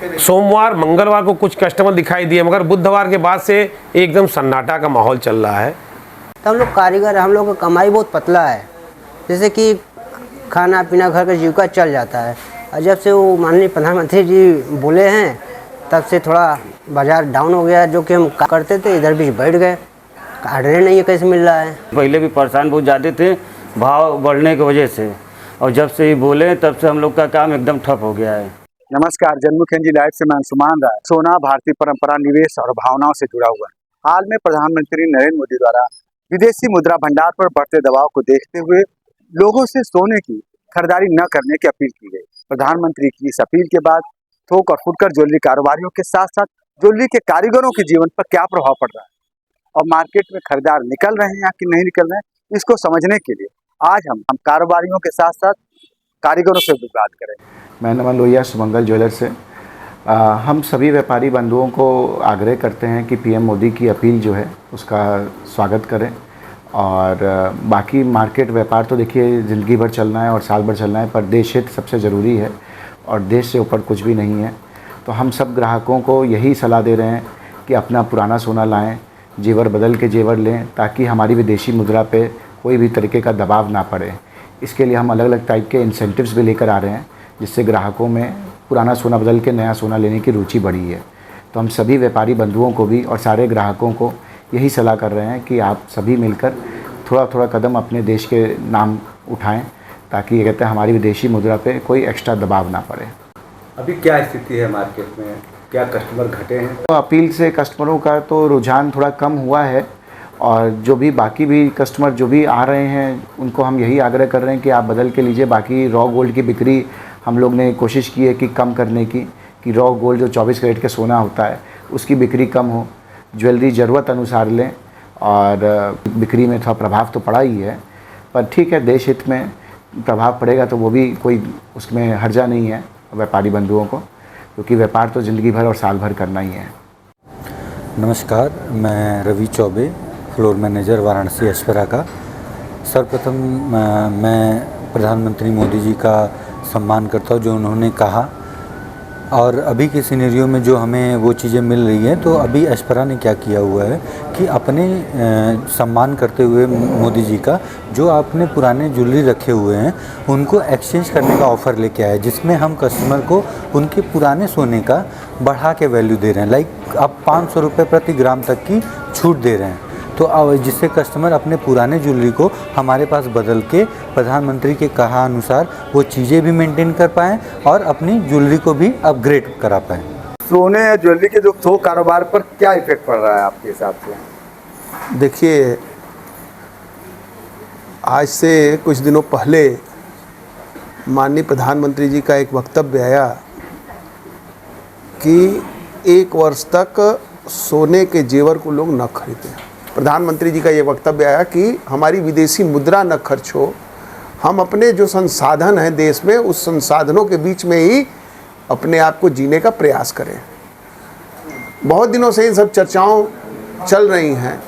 सोमवार मंगलवार को कुछ कस्टमर दिखाई दिए, मगर बुधवार के बाद से एकदम सन्नाटा का माहौल चल रहा है। तो हम लोग कारीगर, हम लोग का कमाई बहुत पतला है, जैसे कि खाना पीना घर का जीविका चल जाता है। और जब से वो माननीय प्रधानमंत्री जी बोले हैं तब से थोड़ा बाज़ार डाउन हो गया। जो कि हम करते थे इधर बीच बैठ गए, ऑर्डर नहीं है कैसे मिल रहा है। पहले भी परेशान बहुत ज़्यादा थे भाव बढ़ने की वजह से, और जब से ये बोले तब से हम लोग का काम एकदम ठप हो गया है। नमस्कार, जन्मुख एनजी लाइव से मैं अंशुमान राय। सोना भारतीय परंपरा, निवेश और भावनाओं से जुड़ा हुआ है। हाल में प्रधानमंत्री नरेंद्र मोदी द्वारा विदेशी मुद्रा भंडार पर बढ़ते दबाव को देखते हुए लोगों से सोने की खरीदारी न करने की अपील की गई। प्रधानमंत्री की इस अपील के बाद थोक और फुटकर ज्वेलरी कारोबारियों के साथ साथ ज्वेलरी के कारीगरों के जीवन पर क्या प्रभाव पड़ रहा है और मार्केट में खरीदार निकल रहे हैं या कि नहीं निकल रहे हैं, इसको समझने के लिए आज हम कारोबारियों के साथ साथ कारीगरों से भी बात करेंगे। मैं नमन लोहिया सुमंगल ज्वेलर से। हम सभी व्यापारी बंधुओं को आग्रह करते हैं कि पीएम मोदी की अपील जो है उसका स्वागत करें। और बाकी मार्केट व्यापार तो देखिए ज़िंदगी भर चलना है और साल भर चलना है, पर देश हित सबसे ज़रूरी है और देश से ऊपर कुछ भी नहीं है। तो हम सब ग्राहकों को यही सलाह दे रहे हैं कि अपना पुराना सोना लाएं, जेवर बदल के जेवर लें, ताकि हमारी विदेशी मुद्रा पे कोई भी तरीके का दबाव ना पड़े। इसके लिए हम अलग अलग टाइप के इंसेंटिव्स भी लेकर आ रहे हैं, जिससे ग्राहकों में पुराना सोना बदल के नया सोना लेने की रुचि बढ़ी है। तो हम सभी व्यापारी बंधुओं को भी और सारे ग्राहकों को यही सलाह कर रहे हैं कि आप सभी मिलकर थोड़ा थोड़ा कदम अपने देश के नाम उठाएं, ताकि ये कहते हैं हमारी विदेशी मुद्रा पे कोई एक्स्ट्रा दबाव ना पड़े। अभी क्या स्थिति है मार्केट में, क्या कस्टमर घटे हैं? तो अपील से कस्टमरों का तो रुझान थोड़ा कम हुआ है, और जो भी बाकी भी कस्टमर जो भी आ रहे हैं उनको हम यही आग्रह कर रहे हैं कि आप बदल के लीजिए। बाकी रॉ गोल्ड की बिक्री हम लोग ने कोशिश की है कि कम करने की, कि रॉ गोल्ड जो 24 कैरेट का सोना होता है उसकी बिक्री कम हो, ज्वेलरी ज़रूरत अनुसार लें। और बिक्री में थोड़ा प्रभाव तो पड़ा ही है, पर ठीक है, देश हित में प्रभाव पड़ेगा तो वो भी कोई उसमें हर्जा नहीं है व्यापारी बंधुओं को, क्योंकि व्यापार तो ज़िंदगी भर और साल भर करना ही है। नमस्कार, मैं रवि चौबे, फ्लोर मैनेजर वाराणसी एस्पेरा का। सर्वप्रथम मैं प्रधानमंत्री मोदी जी का सम्मान करता हूँ जो उन्होंने कहा, और अभी के सिनेरियो में जो हमें वो चीज़ें मिल रही हैं। तो अभी एस्पेरा ने क्या किया हुआ है कि अपने सम्मान करते हुए मोदी जी का, जो आपने पुराने ज्वेलरी रखे हुए हैं उनको एक्सचेंज करने का ऑफ़र लेके आए, जिसमें हम कस्टमर को उनके पुराने सोने का बढ़ा के वैल्यू दे रहे हैं। लाइक आप 500 रुपये प्रति ग्राम तक की छूट दे रहे हैं। तो जिससे कस्टमर अपने पुराने ज्वेलरी को हमारे पास बदल के प्रधानमंत्री के कहा अनुसार वो चीज़ें भी मेंटेन कर पाएँ और अपनी ज्वेलरी को भी अपग्रेड करा पाएँ। सोने या ज्वेलरी के जो थोक कारोबार पर क्या इफेक्ट पड़ रहा है आपके हिसाब से? देखिए, आज से कुछ दिनों पहले माननीय प्रधानमंत्री जी का एक वक्तव्य आया कि 1 वर्ष तक सोने के जेवर को लोग न खरीदें। प्रधानमंत्री जी का ये वक्तव्य आया कि हमारी विदेशी मुद्रा न खर्च हो, हम अपने जो संसाधन हैं देश में उस संसाधनों के बीच में ही अपने आप को जीने का प्रयास करें। बहुत दिनों से इन सब चर्चाओं चल रही हैं।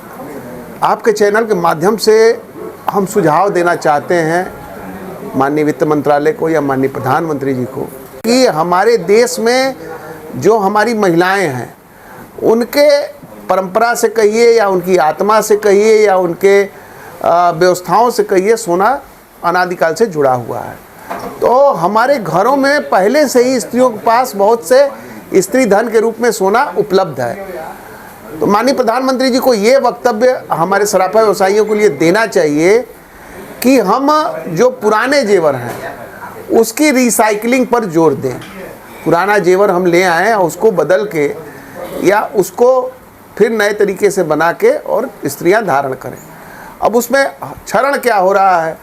आपके चैनल के माध्यम से हम सुझाव देना चाहते हैं माननीय वित्त मंत्रालय को या माननीय प्रधानमंत्री जी को कि हमारे देश में जो हमारी महिलाएं हैं उनके परंपरा से कहिए या उनकी आत्मा से कहिए या उनके व्यवस्थाओं से कहिए, सोना अनादिकाल से जुड़ा हुआ है। तो हमारे घरों में पहले से ही स्त्रियों के पास बहुत से स्त्री धन के रूप में सोना उपलब्ध है। तो माननीय प्रधानमंत्री जी को ये वक्तव्य हमारे सराफा व्यवसायियों के लिए देना चाहिए कि हम जो पुराने जेवर हैं उसकी रिसाइकलिंग पर जोर दें। पुराना जेवर हम ले आएँ और उसको बदल के या उसको फिर नए तरीके से बना के और स्त्रियां धारण करें। अब उसमें क्षरण क्या हो रहा है,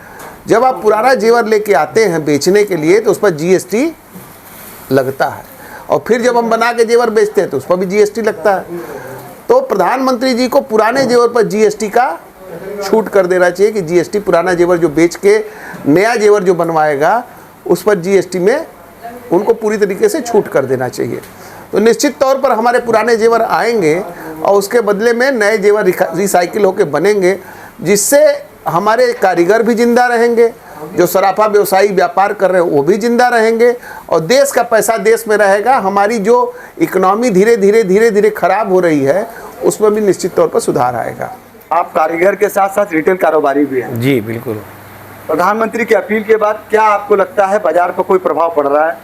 जब आप पुराना जेवर लेके आते हैं बेचने के लिए तो उस पर जीएसटी लगता है, और फिर जब हम बना के जेवर बेचते हैं तो उस पर भी जीएसटी लगता है। तो प्रधानमंत्री जी को पुराने जेवर पर जीएसटी का छूट कर देना चाहिए कि जीएसटी पुराना जेवर जो बेच के नया जेवर जो बनवाएगा उस पर जीएसटी में उनको पूरी तरीके से छूट कर देना चाहिए। तो निश्चित तौर पर हमारे पुराने जेवर आएंगे और उसके बदले में नए जेवर रिसाइकिल होकर बनेंगे, जिससे हमारे कारीगर भी जिंदा रहेंगे जो सराफा व्यवसायी व्यापार कर रहे हैं वो भी जिंदा रहेंगे और देश का पैसा देश में रहेगा। हमारी जो इकोनॉमी धीरे धीरे खराब हो रही है उसमें भी निश्चित तौर पर सुधार आएगा। आप कारीगर के साथ साथ रिटेल कारोबारी भी हैं। जी बिल्कुल। प्रधानमंत्री की अपील के बाद क्या आपको लगता है बाजार पर कोई प्रभाव पड़ रहा है?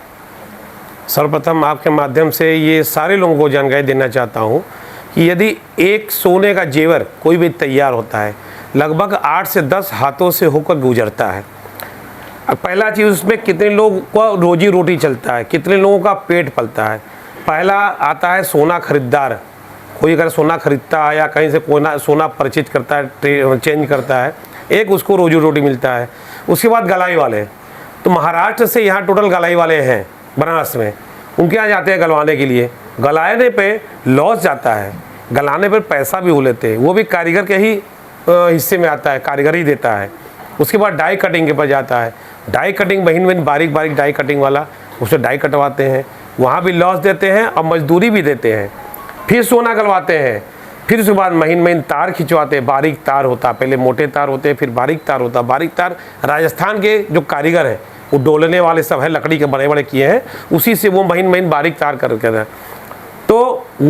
सर्वप्रथम आपके माध्यम से ये सारे लोगों को जानकारी देना चाहता हूँ कि यदि एक सोने का जेवर कोई भी तैयार होता है लगभग 8 से 10 हाथों से होकर गुजरता है। अब पहला चीज़ उसमें कितने लोगों का रोजी रोटी चलता है, कितने लोगों का पेट पलता है। पहला आता है सोना खरीदार, कोई अगर सोना खरीदता है या कहीं से कोई सोना परचेज करता है, चेंज करता है, एक उसको रोजी रोटी मिलता है। उसके बाद गलाई वाले, तो महाराष्ट्र से यहाँ टोटल गलाई वाले हैं बनारस में, उनके यहाँ जाते हैं गलवाने के लिए। गलाने पे लॉस जाता है, गलाने पर पैसा भी हो लेते हैं, वो भी कारीगर के ही हिस्से में आता है, कारीगर ही देता है। उसके बाद डाई कटिंग के पास जाता है, डाई कटिंग महीन बारीक बारीक डाई कटिंग वाला, उससे डाई कटवाते हैं, वहाँ भी लॉस देते हैं और मजदूरी भी देते हैं। फिर सोना गलवाते हैं, फिर उसके बाद महीन तार खिंचवाते हैं, बारीक तार होता, पहले मोटे तार होते हैं फिर बारीक तार होता। बारीक तार राजस्थान के जो कारीगर हैं वो डोलने वाले सब है, लकड़ी के बड़े बड़े किए हैं, उसी से वो महीन बारीक तार करके तो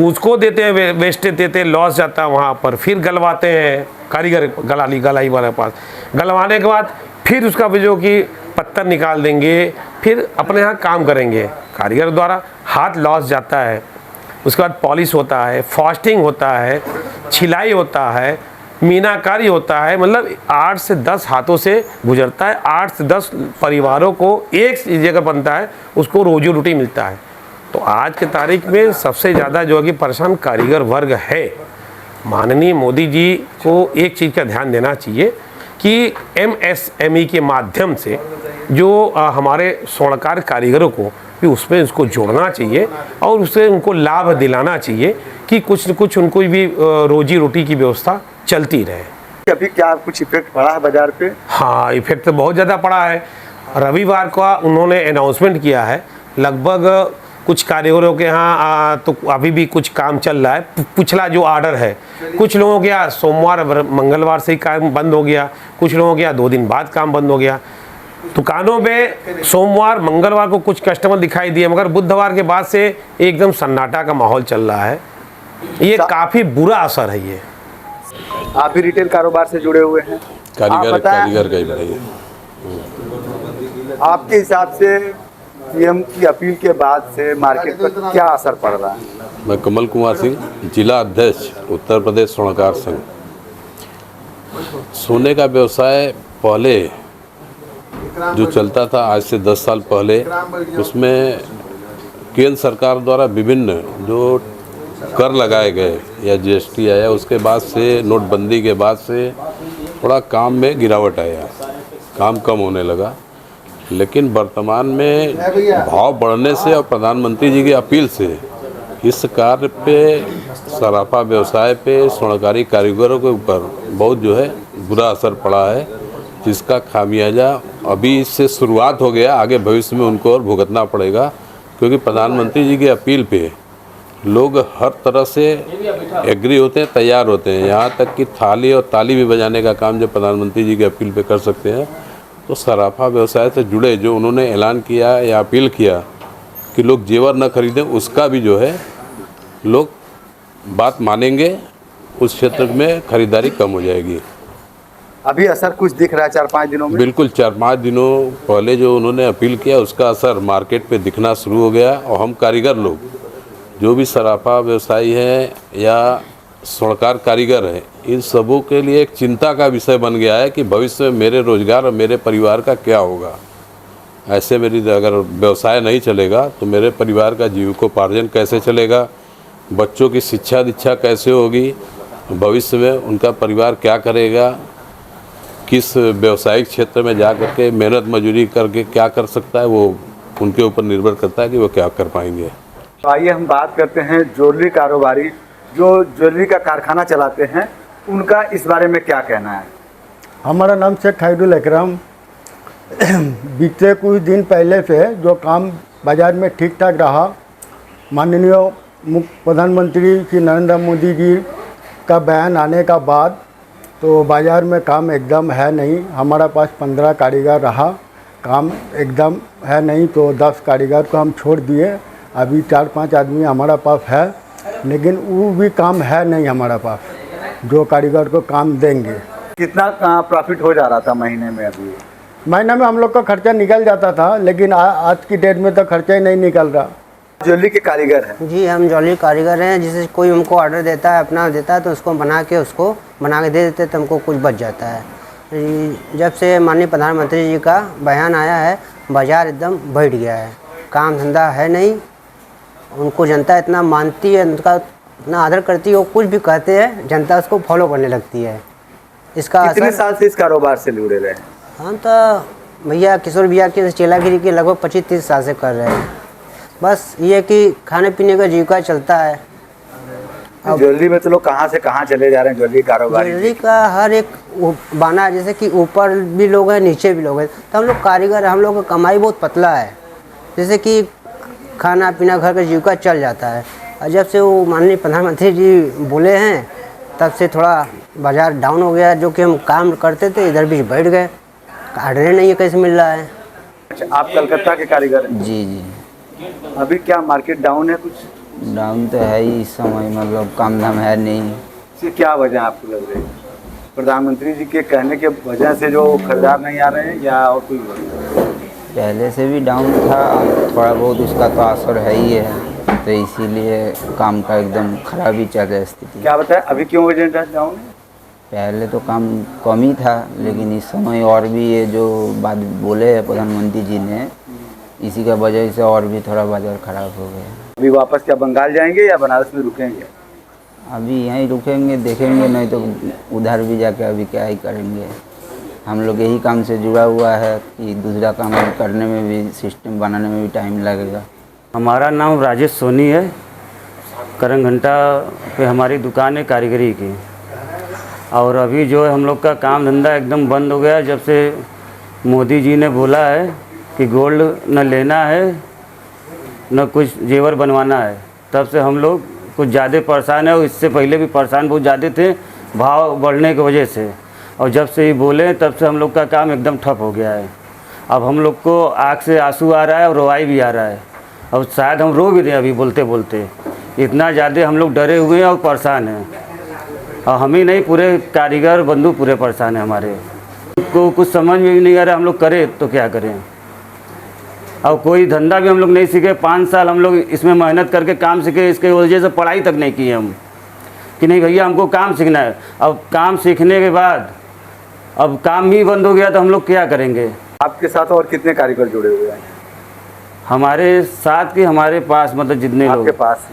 उसको देते हैं, वेस्ट देते हैं, लॉस जाता है वहाँ पर। फिर गलवाते हैं कारीगर गलाई वाले पास, गलवाने के बाद फिर उसका जो कि पत्थर निकाल देंगे, फिर अपने यहाँ काम करेंगे कारीगर द्वारा, हाथ लॉस जाता है। उसके बाद पॉलिश होता है, फास्टिंग होता है, छिलाई होता है, मीनाकारी होता है, मतलब 8 से 10 हाथों से गुजरता है। 8 से 10 परिवारों को एक जगह बनता है, उसको रोजी रोटी मिलता है। तो आज के तारीख में सबसे ज़्यादा जो है कि परेशान कारीगर वर्ग है। माननीय मोदी जी को एक चीज़ का ध्यान देना चाहिए कि MSME के माध्यम से जो हमारे स्वर्णकार कारीगरों को भी उसमें उसको जोड़ना चाहिए और उससे उनको लाभ दिलाना चाहिए कि कुछ न कुछ उनको भी रोजी रोटी की व्यवस्था चलती रहे। अभी क्या कुछ इफेक्ट पड़ा है बाजार पे? हाँ, इफेक्ट तो बहुत ज़्यादा पड़ा है। रविवार को उन्होंने अनाउंसमेंट किया है, लगभग कुछ कारीगरों के यहाँ तो अभी भी कुछ काम चल रहा है। पिछला जो ऑर्डर है, कुछ लोगों के यहाँ सोमवार मंगलवार से ही काम बंद हो गया, कुछ लोगों के यहाँ 2 दिन बाद काम बंद हो गया। दुकानों में सोमवार मंगलवार को कुछ कस्टमर दिखाई दिए, मगर बुधवार के बाद से एकदम सन्नाटा का माहौल चल रहा है। ये काफ़ी बुरा असर है। ये आप भी रिटेल कारोबार से जुड़े हुए हैं, कारीगर का ही बताइए। आपके हिसाब से पीएम की अपील के बाद से मार्केट पर क्या असर पड़ रहा है? मैं कमल कुमार सिंह, जिला अध्यक्ष उत्तर प्रदेश स्वर्णकार संघ। सोने का व्यवसाय पहले जो चलता था आज से 10 साल पहले, उसमें केंद्र सरकार द्वारा विभिन्न जो कर लगाए गए या GST आया, उसके बाद से नोटबंदी के बाद से थोड़ा काम में गिरावट आया, काम कम होने लगा। लेकिन वर्तमान में भाव बढ़ने से और प्रधानमंत्री जी की अपील से इस कार्य पे, सराफा व्यवसाय पे, स्वर्णकारी कारीगरों के ऊपर बहुत जो है बुरा असर पड़ा है, जिसका खामियाजा अभी इससे शुरुआत हो गया, आगे भविष्य में उनको और भुगतना पड़ेगा। क्योंकि प्रधानमंत्री जी की अपील पे लोग हर तरह से एग्री होते हैं, तैयार होते हैं, यहाँ तक कि थाली और ताली भी बजाने का काम जब प्रधानमंत्री जी की अपील पे कर सकते हैं, तो सराफा व्यवसाय से जुड़े जो उन्होंने ऐलान किया या अपील किया कि लोग जेवर न खरीदें, उसका भी जो है लोग बात मानेंगे, उस क्षेत्र में खरीदारी कम हो जाएगी। अभी असर कुछ दिख रहा है 4-5 दिनों में? बिल्कुल, 4-5 दिनों पहले जो उन्होंने अपील किया उसका असर मार्केट पे दिखना शुरू हो गया। और हम कारीगर लोग जो भी सराफा व्यवसायी हैं या स्वर्णकार कारीगर हैं, इन सबों के लिए एक चिंता का विषय बन गया है कि भविष्य में मेरे रोजगार और मेरे परिवार का क्या होगा। ऐसे मेरी अगर व्यवसाय नहीं चलेगा तो मेरे परिवार का जीविकोपार्जन कैसे चलेगा, बच्चों की शिक्षा दीक्षा कैसे होगी, भविष्य में उनका परिवार क्या करेगा, किस व्यवसायिक क्षेत्र में जा करके मेहनत मजदूरी करके क्या कर सकता है, वो उनके ऊपर निर्भर करता है कि वो क्या कर पाएंगे। तो आइए हम बात करते हैं ज्वेलरी कारोबारी जो ज्वेलरी का कारखाना चलाते हैं, उनका इस बारे में क्या कहना है? हमारा नाम शेख खैरुल अकरम। बीते कुछ दिन पहले से जो काम बाज़ार में ठीक ठाक रहा, माननीय प्रधानमंत्री श्री नरेंद्र मोदी जी का बयान आने का बाद तो बाज़ार में काम एकदम है नहीं। हमारा पास 15 कारीगर रहा, काम एकदम है नहीं, तो 10 कारीगर को हम छोड़ दिए। अभी 4-5 आदमी हमारा पास है, लेकिन वो भी काम है नहीं हमारा पास जो कारीगर को काम देंगे। कितना प्रॉफिट हो जा रहा था महीने में? अभी महीने में हम लोग का खर्चा निकल जाता था, लेकिन आज की डेट में तो खर्चा ही नहीं निकल रहा। ज्वेलरी के कारीगर हैं? जी, हम ज्वेलरी कारीगर हैं। जैसे कोई हमको ऑर्डर देता है, अपना देता है, तो उसको बना के दे देते हैं, तो हमको कुछ बच जाता है। जब से माननीय प्रधानमंत्री जी का बयान आया है, बाज़ार एकदम बैठ गया है, काम धंधा है नहीं। उनको जनता इतना मानती है, उनका इतना आदर करती है, वो कुछ भी कहते हैं जनता उसको फॉलो करने लगती है। इसका कितने साल से इस कारोबार से जुड़े रहे? हम तो भैया किशोर भैया के चेलागिरी के लगभग 25-30 साल से कर रहे हैं। बस ये कि खाने पीने का जीविका चलता है। ज्वेलरी में तो लोग कहाँ से कहाँ चले जा रहे हैं ज्वेलरी कारोबार? ज्वेलरी का हर एक बाना, जैसे कि ऊपर भी लोग हैं, नीचे भी लोग हैं, तो हम लोग कारीगर, हम लोग का कमाई बहुत पतला है। जैसे कि खाना पीना घर का जीविका चल जाता है। और जब से वो माननीय प्रधानमंत्री जी बोले हैं, तब से थोड़ा बाज़ार डाउन हो गया। जो कि हम काम करते थे, इधर भी बैठ गए, ऑर्डर नहीं है, कैसे मिल रहा है। अच्छा, आप कलकत्ता के कारीगर हैं? जी जी, अभी क्या मार्केट डाउन है? कुछ डाउन तो है ही इस समय, मतलब काम धाम है नहीं। इसकी क्या वजह आपको लग रही है? प्रधानमंत्री जी के कहने के वजह से जो खरीदार नहीं आ रहे हैं, या और कोई वजह? पहले से भी डाउन था, थोड़ा बहुत उसका तो असर है ही है, तो इसीलिए काम का एकदम खराब ही चल रहा है स्थिति। क्या बताए अभी क्यों वजह डाउन है? पहले तो काम कम ही था, लेकिन इस समय और भी ये जो बात बोले हैं प्रधानमंत्री जी ने, इसी का वजह से और भी थोड़ा बाजार खराब हो गया। अभी वापस क्या बंगाल जाएंगे या बनारस में रुकेंगे? अभी यहीं रुकेंगे, देखेंगे, नहीं तो उधर भी जाके अभी क्या ही करेंगे। हम लोग यही काम से जुड़ा हुआ है कि दूसरा काम करने में भी, सिस्टम बनाने में भी टाइम लगेगा। हमारा नाम राजेश सोनी है। करंग घंटा पे हमारी दुकान है कारीगरी की। और अभी जो है हम लोग का काम धंधा एकदम बंद हो गया। जब से मोदी जी ने बोला है कि गोल्ड न लेना है न कुछ जेवर बनवाना है, तब से हम लोग कुछ ज़्यादा परेशान है। इससे पहले भी परेशान बहुत ज़्यादा थे भाव बढ़ने की वजह से। और जब से ये बोले तब से हम लोग का काम एकदम ठप हो गया है। अब हम लोग को आँख से आंसू आ रहा है और रोवाई भी आ रहा है। और शायद हम रो भी दें अभी बोलते बोलते, इतना ज़्यादा हम लोग डरे हुए हैं और परेशान हैं। और हम ही नहीं, पूरे कारीगर बंधु पूरे परेशान हैं। हमारे को कुछ समझ में भी नहीं आ रहा, हम लोग करें तो क्या करें। और कोई धंधा भी हम लोग नहीं सीखे। 5 साल हम लोग इसमें मेहनत करके काम सीखे, इसके वजह से पढ़ाई तक नहीं की हम, कि नहीं भैया हमको काम सीखना है। अब काम सीखने के बाद अब काम ही बंद हो गया तो हम लोग क्या करेंगे। आपके साथ और कितने कारीगर जुड़े हुए हैं? हमारे साथ के हमारे पास मतलब जितने लोग आपके पास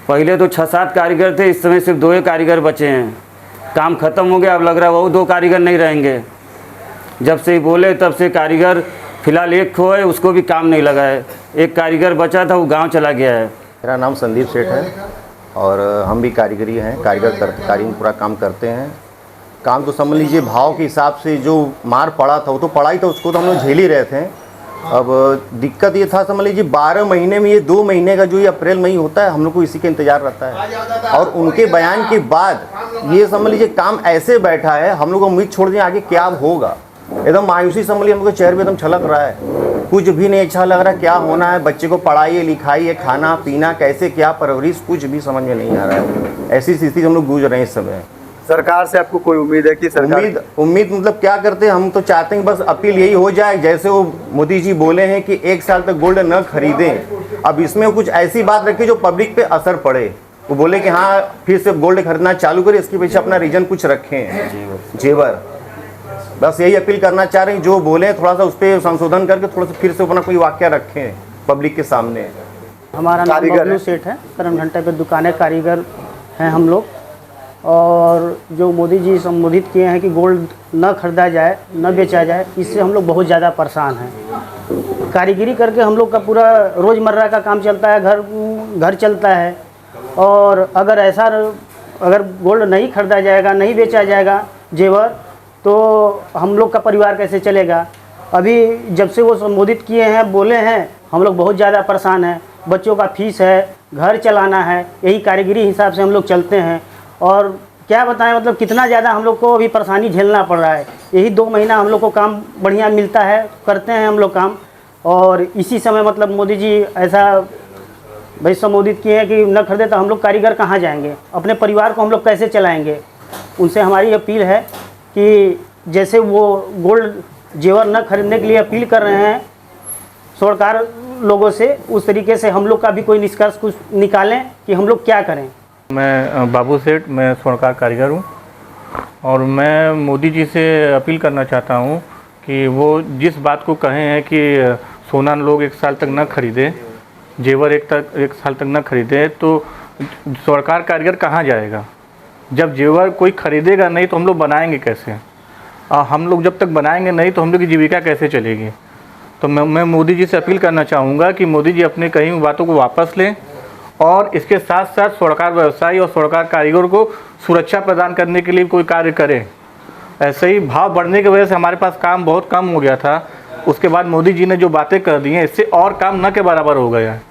पहले तो 6-7 कारीगर थे, इस समय सिर्फ 2 ही कारीगर बचे हैं। काम ख़त्म हो गया, अब लग रहा है वो 2 कारीगर नहीं रहेंगे। जब से ही बोले तब से कारीगर फिलहाल एक खो है, उसको भी काम नहीं लगा है। एक कारीगर बचा था, वो गांव चला गया है। मेरा नाम संदीप सेठ है और हम भी कारीगरी हैं, कारीगर में पूरा काम करते हैं। काम तो समझ लीजिए भाव के हिसाब से जो मार पड़ा था वो तो पड़ा ही था, उसको तो हम लोग झेल ही रहे थे। अब दिक्कत ये था, समझ लीजिए 12 महीने में ये 2 महीने का जो ये अप्रैल मई होता है, हम लोग को इसी का इंतज़ार रहता है। और उनके बयान के बाद ये समझ लीजिए काम ऐसे बैठा है, हम लोग उम्मीद छोड़ दें आगे क्या होगा। एकदम मायूसी समझ लीजिए, हम लोग के चेहरे पे एकदम छलक रहा है, कुछ भी नहीं अच्छा लग रहा। क्या होना है, बच्चे को पढ़ाई है, लिखाई है, खाना पीना कैसे, क्या परवरिश, कुछ भी समझ में नहीं आ रहा है। ऐसी स्थिति हम लोग गूंज रहे हैं इस समय। सरकार से आपको कोई उम्मीद है कि सरकार उम्मीद मतलब क्या करते हैं, हम तो चाहते हैं बस अपील यही हो जाए, जैसे वो मोदी जी बोले हैं कि 1 साल तक गोल्ड न खरीदें। अब इसमें कुछ ऐसी बात रखी जो पब्लिक पे असर पड़े। वो बोले कि हाँ फिर से गोल्ड खरीदना चालू करें, इसके पीछे अपना रीजन कुछ रखें, जेवर। बस यही अपील करना चाह रहे हैं, जो बोले थोड़ा सा उस पर संशोधन करके थोड़ा सा फिर से अपना कोई वाक्य रखें पब्लिक के सामने। हमारा नाम बबलू सेठ है, करंग घंटा पे दुकानें कारीगर हैं हम लोग। और जो मोदी जी संबोधित किए हैं कि गोल्ड न खरीदा जाए, न बेचा जाए, इससे हम लोग बहुत ज़्यादा परेशान हैं। कारीगरी करके हम लोग का पूरा रोज़मर्रा का काम चलता है, घर चलता है। और अगर गोल्ड नहीं खरीदा जाएगा, नहीं बेचा जाएगा जेवर, तो हम लोग का परिवार कैसे चलेगा। अभी जब से वो संबोधित किए हैं, बोले हैं, हम लोग बहुत ज़्यादा परेशान हैं। बच्चों का फीस है, घर चलाना है, यही कारीगरी हिसाब से हम लोग चलते हैं। और क्या बताएं, मतलब कितना ज़्यादा हम लोग को अभी परेशानी झेलना पड़ रहा है। यही 2 महीना हम लोग को काम बढ़िया मिलता है, करते हैं हम लोग काम, और इसी समय मतलब मोदी जी ऐसा भाई संबोधित किए हैं कि न खरीदे तो हम लोग कारीगर कहाँ जाएंगे, अपने परिवार को हम लोग कैसे चलाएंगे। उनसे हमारी अपील है कि जैसे वो गोल्ड जेवर न खरीदने के लिए अपील कर रहे हैं सरकार लोगों से, उस तरीके से हम लोग का भी कोई निष्कर्ष कुछ निकालें कि हम लोग क्या करें। मैं बाबू सेठ, मैं स्वर्णकार कारीगर हूँ और मैं मोदी जी से अपील करना चाहता हूँ कि वो जिस बात को कहे हैं कि सोना लोग 1 साल तक न खरीदें, जेवर 1 साल तक न खरीदें, तो स्वर्णकार कारीगर कहाँ जाएगा। जब जेवर कोई खरीदेगा नहीं तो हम लोग बनाएंगे कैसे, हम लोग जब तक बनाएंगे नहीं तो हम लोग की जीविका कैसे चलेगी। तो मैं मोदी जी से अपील करना चाहूँगा कि मोदी जी अपने कही हुई बातों को वापस लें और इसके साथ साथ स्वर्णकार व्यवसायी और स्वर्णकार कारीगर को सुरक्षा प्रदान करने के लिए कोई कार्य करें। ऐसे ही भाव बढ़ने की वजह से हमारे पास काम बहुत कम हो गया था, उसके बाद मोदी जी ने जो बातें कर दी हैं इससे और काम न के बराबर हो गया है।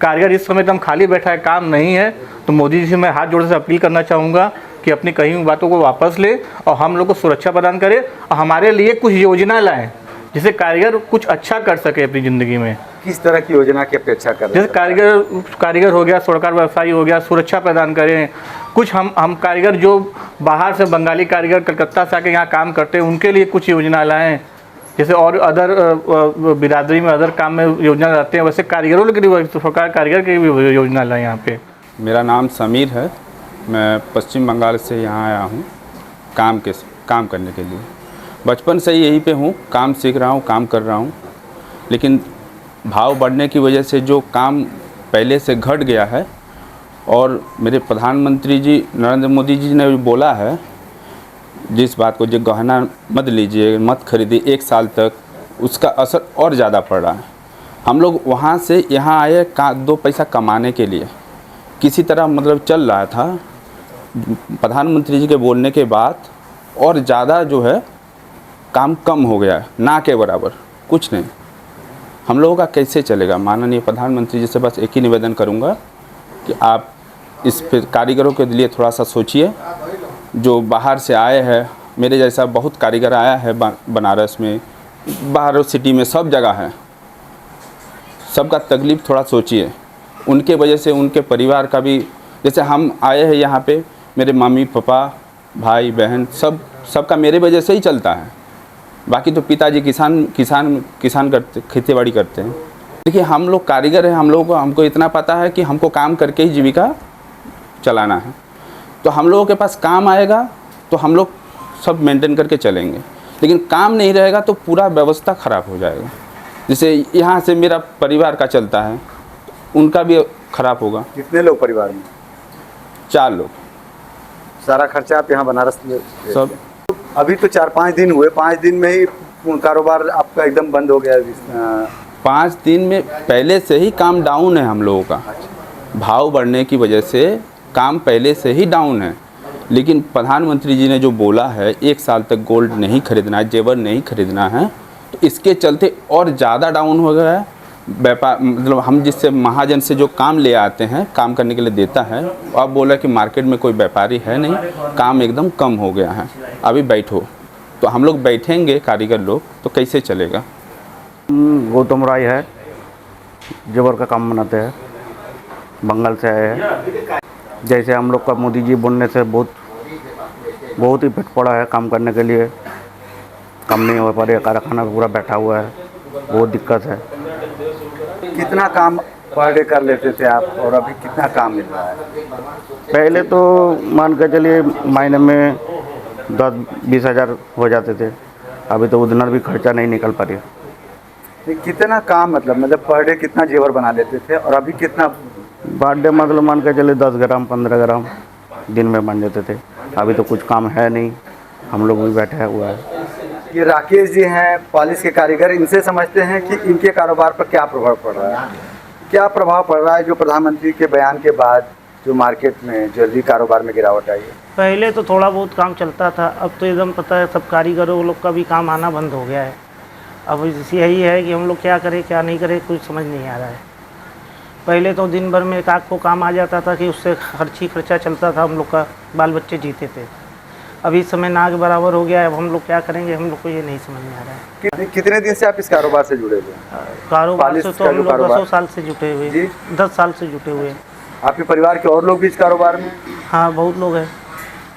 कारीगर इस समय एकदम खाली बैठा है, काम नहीं है, तो मोदी जी से मैं हाथ जोड़ से अपील करना चाहूँगा कि अपनी कही हुई बातों को वापस ले और हम लोग को सुरक्षा प्रदान करें और हमारे लिए कुछ योजना लाएँ जिससे कारीगर कुछ अच्छा कर सके अपनी ज़िंदगी में। किस तरह की योजना की अपेक्षा कर रहे हैं? जैसे कारीगर हो गया, स्वर्णकार व्यवसायी हो गया, सुरक्षा प्रदान करें। कुछ हम कारीगर जो बाहर से बंगाली कारीगर कलकत्ता से आके यहाँ काम करते हैं उनके लिए कुछ योजना लाएँ। जैसे और अदर बिरादरी में अदर काम में योजना लाते हैं, वैसे कारीगरों के लिए स्वर्णकार कारीगर की भी योजना लाएँ यहाँ पे। मेरा नाम समीर है, मैं पश्चिम बंगाल से यहाँ आया हूँ काम करने के लिए। बचपन से ही यहीं पे हूँ, काम सीख रहा हूँ, काम कर रहा हूँ, लेकिन भाव बढ़ने की वजह से जो काम पहले से घट गया है और मेरे प्रधानमंत्री जी नरेंद्र मोदी जी ने बोला है जिस बात को, जो गहना मत लीजिए, मत खरीदिए 1 साल तक, उसका असर और ज़्यादा पड़ रहा है। हम लोग वहाँ से यहाँ आए 2 पैसा कमाने के लिए, किसी तरह मतलब चल रहा था। प्रधानमंत्री जी के बोलने के बाद और ज़्यादा जो है काम कम हो गया है, ना के बराबर कुछ नहीं। हम लोगों का कैसे चलेगा। माननीय प्रधानमंत्री जी से बस एक ही निवेदन करूंगा कि आप इस पे कारीगरों के लिए थोड़ा सा सोचिए। जो बाहर से आए हैं, मेरे जैसा बहुत कारीगर आया है बनारस में, बाहर सिटी में, सब जगह है, सबका तकलीफ़ थोड़ा सोचिए। उनके वजह से उनके परिवार का भी, जैसे हम आए हैं यहाँ पे, मेरे मम्मी पापा भाई बहन सबका मेरे वजह से ही चलता है। बाकी तो पिताजी किसान करते, खेती बाड़ी करते हैं। देखिए हम लोग कारीगर हैं, हमको इतना पता है कि हमको काम करके ही जीविका चलाना है। तो हम लोगों के पास काम आएगा तो हम लोग सब मेंटेन करके चलेंगे, लेकिन काम नहीं रहेगा तो पूरा व्यवस्था ख़राब हो जाएगा। जैसे यहाँ से मेरा परिवार का चलता है, उनका भी ख़राब होगा। कितने लोग परिवार में? 4 लोग। सारा खर्चा आप यहाँ बनारस में सब? अभी तो 4-5 दिन हुए, 5 दिन में ही कारोबार आपका एकदम बंद हो गया। 5 दिन में पहले से ही काम डाउन है हम लोगों का। भाव बढ़ने की वजह से काम पहले से ही डाउन है, लेकिन प्रधानमंत्री जी ने जो बोला है 1 साल तक गोल्ड नहीं खरीदना है, जेवर नहीं खरीदना है, तो इसके चलते और ज़्यादा डाउन हो गया है व्यापार। मतलब हम जिससे महाजन से जो काम ले आते हैं, काम करने के लिए देता है, अब बोला कि मार्केट में कोई व्यापारी है नहीं, काम एकदम कम हो गया है, अभी बैठो। तो हम लोग बैठेंगे कारीगर लोग तो कैसे चलेगा। गौतम राय है, जेवर का काम बनाते हैं, बंगाल से आए हैं। जैसे हम लोग का मोदी जी बोलने से बहुत इफेक्ट पड़ा है काम करने के लिए, काम नहीं हो पा रहा, कारखाना पूरा बैठा हुआ है, बहुत दिक्कत है। कितना काम पर डे कर लेते थे आप और अभी कितना काम मिल रहा है? पहले तो मान के चलिए महीने में 10-20 हज़ार हो जाते थे, अभी तो उतना भी खर्चा नहीं निकल पा रहा। कितना काम मतलब पर डे कितना जेवर बना लेते थे और अभी कितना? पर डे मतलब मान के चलिए 10 ग्राम 15 ग्राम दिन में बन जाते थे। अभी तो कुछ काम है नहीं, हम लोग भी बैठे हुआ है। ये राकेश जी हैं पॉलिश के कारीगर, इनसे समझते हैं कि इनके कारोबार पर क्या प्रभाव पड़ रहा है। क्या प्रभाव पड़ रहा है जो प्रधानमंत्री के बयान के बाद जो मार्केट में ज्वेलरी कारोबार में गिरावट आई है? पहले तो थोड़ा बहुत काम चलता था, अब तो एकदम पता है सब कारीगरों लोग का भी काम आना बंद हो गया है। अब यही है कि हम लोग क्या करें क्या नहीं करें, कुछ समझ नहीं आ रहा है। पहले तो दिन भर में एक आध को काम आ जाता था कि उससे खर्चा चलता था, हम लोग का बाल बच्चे जीते थे। अभी समय ना के बराबर हो गया है, अब हम लोग क्या करेंगे, हम लोग को ये नहीं समझ में आ रहा है। कितने दिन से आप इस कारोबार से जुड़े हुए हैं? कारोबार से तो हम लोग 10 साल से जुटे हुए हैं। 10 साल से जुटे हुए हैं। आपके परिवार के और लोग भी इस कारोबार में? हाँ, बहुत लोग हैं।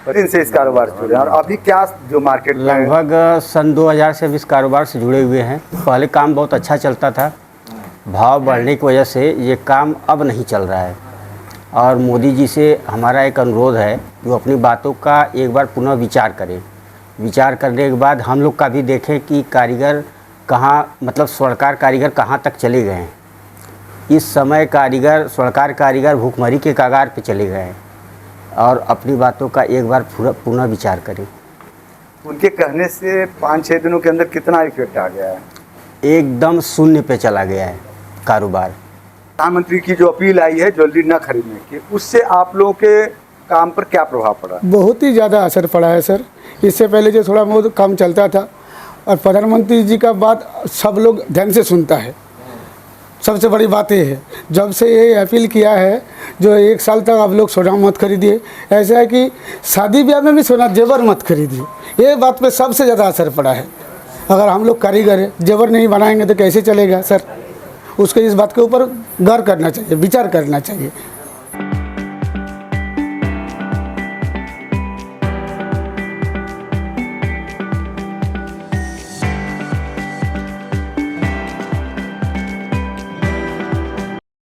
दिन से इस कारोबार से जुड़े हैं। और अभी क्या जो मार्केट में लगभग सन 2000 से अब इस कारोबार से जुड़े हुए हैं। पहले काम बहुत अच्छा चलता था, भाव बढ़ने की वजह से ये काम अब नहीं चल रहा है। और मोदी जी से हमारा एक अनुरोध है कि वो अपनी बातों का एक बार पुनः विचार करें। विचार करने के बाद हम लोग का भी देखें कि कारीगर कहाँ, मतलब स्वर्णकार कारीगर कहाँ तक चले गए हैं। इस समय स्वर्णकार कारीगर भूखमरी के कगार पे चले गए हैं और अपनी बातों का एक बार पुनः विचार करें। उनके कहने से 5-6 दिनों के अंदर कितना इफेक्ट आ गया है? एकदम शून्य पे चला गया है कारोबार। प्रधानमंत्री की जो अपील आई है ज्वेलरी न खरीदने की, उससे आप लोगों के काम पर क्या प्रभाव पड़ा? बहुत ही ज़्यादा असर पड़ा है सर। इससे पहले जो थोड़ा बहुत काम चलता था, और प्रधानमंत्री जी का बात सब लोग ध्यान से सुनता है। सबसे बड़ी बात ये है, जब से ये अपील किया है, जो 1 साल तक आप लोग सोना मत खरीदिए, ऐसा है कि शादी ब्याह में भी सोना जेवर मत खरीदिए। ये बात पे सबसे ज़्यादा असर पड़ा है। अगर हम लोग कारीगर हैं, जेवर नहीं बनाएंगे तो कैसे चलेगा सर? उसको इस बात के ऊपर गौर करना चाहिए, विचार करना चाहिए।